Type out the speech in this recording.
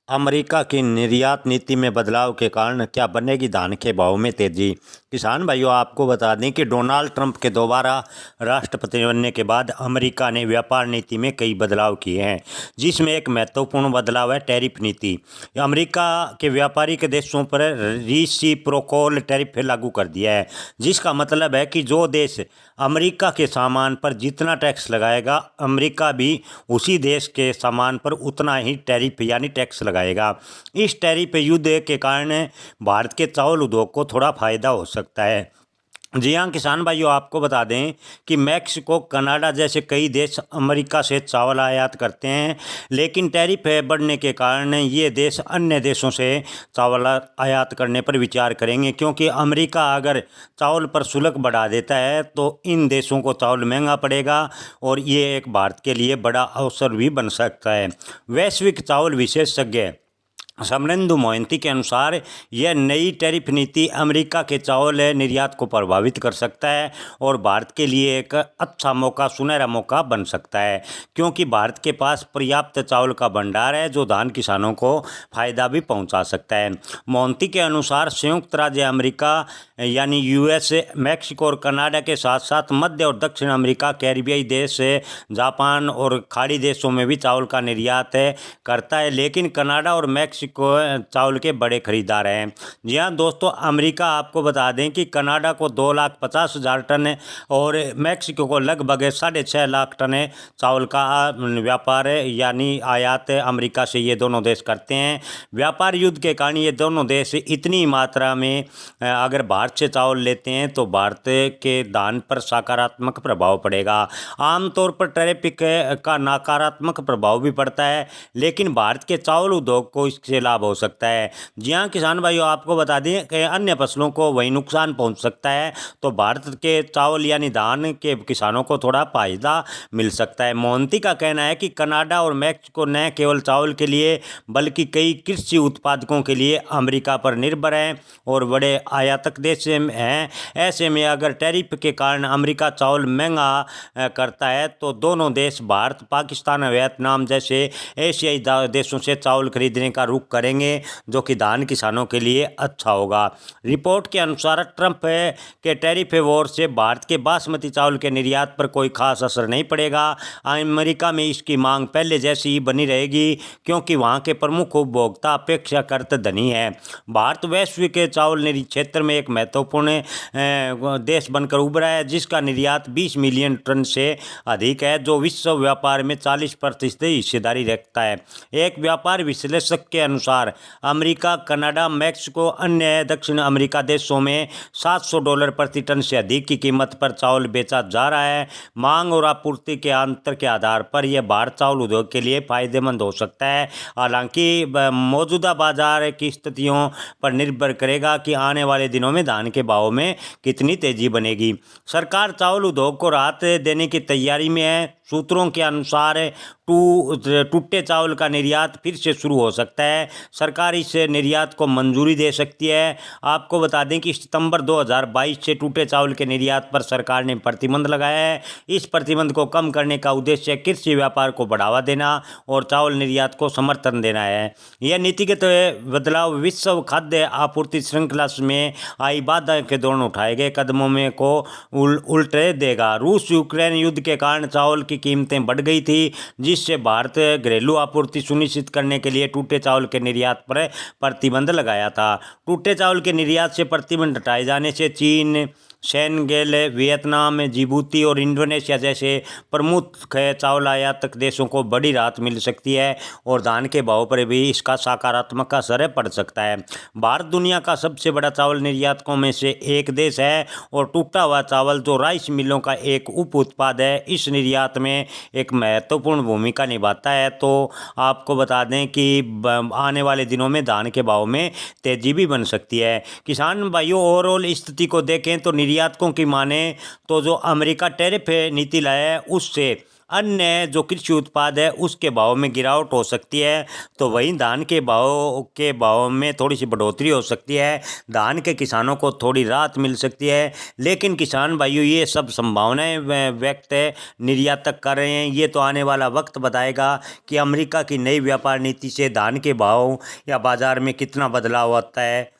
America की निर्यात नीति में बदलाव के कारण क्या बनेगी धान के भाव में तेजी। किसान भाइयों, आपको बता दें कि डोनाल्ड ट्रंप के दोबारा राष्ट्रपति बनने के बाद अमेरिका ने व्यापार नीति में कई बदलाव किए हैं, जिसमें एक महत्वपूर्ण बदलाव है टैरिफ नीति। अमेरिका के व्यापारिक देशों पर रेसिप्रोकल टैरिफ लागू कर दिया है, जिसका मतलब है कि जो देश अमेरिका के सामान पर जितना टैक्स लगाएगा, अमेरिका भी उसी देश के सामान पर उतना ही टैरिफ यानी टैक्स लगाएगा। इस टैरिफ युद्ध के कारण भारत के चावल उद्योग को थोड़ा फायदा हो सकता है। जी हाँ किसान भाइयों, आपको बता दें कि मैक्सिको, कनाडा जैसे कई देश अमेरिका से चावल आयात करते हैं, लेकिन टैरिफ बढ़ने के कारण ये देश अन्य देशों से चावल आयात करने पर विचार करेंगे, क्योंकि अमेरिका अगर चावल पर शुल्क बढ़ा देता है तो इन देशों को चावल महंगा पड़ेगा और ये एक भारत के लिए बड़ा अवसर भी बन सकता है। वैश्विक चावल विशेषज्ञ समरेंदु मोहंती के अनुसार यह नई टैरिफ नीति अमेरिका के चावल निर्यात को प्रभावित कर सकता है और भारत के लिए एक अच्छा मौका, सुनहरा मौका बन सकता है, क्योंकि भारत के पास पर्याप्त चावल का भंडार है जो धान किसानों को फायदा भी पहुंचा सकता है। मोहंती के अनुसार संयुक्त राज्य अमेरिका यानी यूएस, मैक्सिको और कनाडा के साथ साथ मध्य और दक्षिण अमेरिका, कैरिबियाई देश, जापान और खाड़ी देशों में भी चावल का निर्यात करता है, लेकिन कनाडा और मैक्सिको चावल के बड़े खरीदार हैं। जी हाँ दोस्तों, अमेरिका, आपको बता दें कि कनाडा को 2,50,000 टन और मैक्सिको को लगभग 6.5 लाख टन चावल का व्यापार यानी आयात अमेरिका से ये दोनों देश करते हैं। व्यापार युद्ध के कारण ये दोनों देश इतनी मात्रा में अगर भारत से चावल लेते हैं तो भारत के दाम पर सकारात्मक प्रभाव पड़ेगा। आमतौर पर टैरिफ का नकारात्मक प्रभाव भी पड़ता है, लेकिन भारत के चावल उद्योग को इससे लाभ हो सकता है। जी हाँ किसान भाइयों, आपको बता दें कि अन्य फसलों को वही नुकसान पहुंच सकता है, तो भारत के चावल यानी धान के किसानों को थोड़ा फायदा मिल सकता है। मोहंती का कहना है कि कनाडा और मैक्सिको न केवल चावल के लिए बल्कि कई कृषि उत्पादकों के लिए अमेरिका पर निर्भर हैं और बड़े आयातक देश हैं। ऐसे में अगर टैरिफ के कारण अमेरिका चावल महंगा करता है तो दोनों देश भारत, पाकिस्तान, वियतनाम जैसे एशियाई देशों से चावल खरीदने का रुख करेंगे, जो कि धान किसानों के लिए अच्छा होगा। रिपोर्ट के अनुसार ट्रंप के टैरिफ वॉर से भारत के बासमती चावल के निर्यात पर कोई खास असर नहीं पड़ेगा। अमेरिका में इसकी मांग पहले जैसी ही बनी रहेगी, क्योंकि वहां के प्रमुख उपभोक्ता अपेक्षाकृत धनी है। भारत वैश्विक चावल क्षेत्र में एक महत्वपूर्ण देश बनकर उभरा है, जिसका निर्यात 20 मिलियन टन से अधिक है, जो विश्व व्यापार में 40% हिस्सेदारी रखता है। एक व्यापार विश्लेषक के अनुसार अमेरिका, कनाडा, मैक्सिको, अन्य दक्षिण अमेरिका देशों में $700 प्रति टन से अधिक की कीमत पर चावल बेचा जा रहा है। मांग और आपूर्ति के अंतर के आधार पर यह भारत चावल उद्योग के लिए फायदेमंद हो सकता है। हालांकि मौजूदा बाजार की स्थितियों पर निर्भर करेगा कि आने वाले दिनों में धान के भाव में कितनी तेजी बनेगी। सरकार चावल उद्योग को राहत देने की तैयारी में है। सूत्रों के अनुसार टूटे चावल का निर्यात फिर से शुरू हो सकता है। सरकार इस निर्यात को मंजूरी दे सकती है। आपको बता दें कि सितंबर 2022 से टूटे चावल के निर्यात पर सरकार ने प्रतिबंध लगाया है। इस प्रतिबंध को कम करने का उद्देश्य कृषि व्यापार को बढ़ावा देना और चावल निर्यात को समर्थन देना है। यह नीतिगत बदलाव विश्व खाद्य आपूर्ति श्रृंखला में आई बाधा के दौरान उठाए गए कदमों में को उल्टे देगा। रूस यूक्रेन युद्ध के कारण चावल की कीमतें बढ़ गई थी, जिससे भारत घरेलू आपूर्ति सुनिश्चित करने के लिए टूटे चावल के निर्यात पर प्रतिबंध लगाया था। टूटे चावल के निर्यात से प्रतिबंध हटाए जाने से चीन, सेनेगल, वियतनाम, जिबूती और इंडोनेशिया जैसे प्रमुख चावल आयातक देशों को बड़ी राहत मिल सकती है और धान के भाव पर भी इसका सकारात्मक असर पड़ सकता है। भारत दुनिया का सबसे बड़ा चावल निर्यातकों में से एक देश है और टूटा हुआ चावल, जो राइस मिलों का एक उप उत्पाद है, इस निर्यात में एक महत्वपूर्ण भूमिका निभाता है। तो आपको बता दें कि आने वाले दिनों में धान के भाव में तेजी भी बन सकती है। किसान भाइयों, ओवरऑल स्थिति को देखें तो निर्यातकों की माने तो जो अमेरिका टैरिफ नीति लाया है उससे अन्य जो कृषि उत्पाद है उसके भाव में गिरावट हो सकती है, तो वहीं धान के भाव में थोड़ी सी बढ़ोतरी हो सकती है। धान के किसानों को थोड़ी राहत मिल सकती है। लेकिन किसान भाइयों, ये सब संभावनाएं व्यक्त निर्यातक कर रहे हैं। ये तो आने वाला वक्त बताएगा कि अमेरिका की नई व्यापार नीति से धान के भाव या बाजार में कितना बदलाव आता है।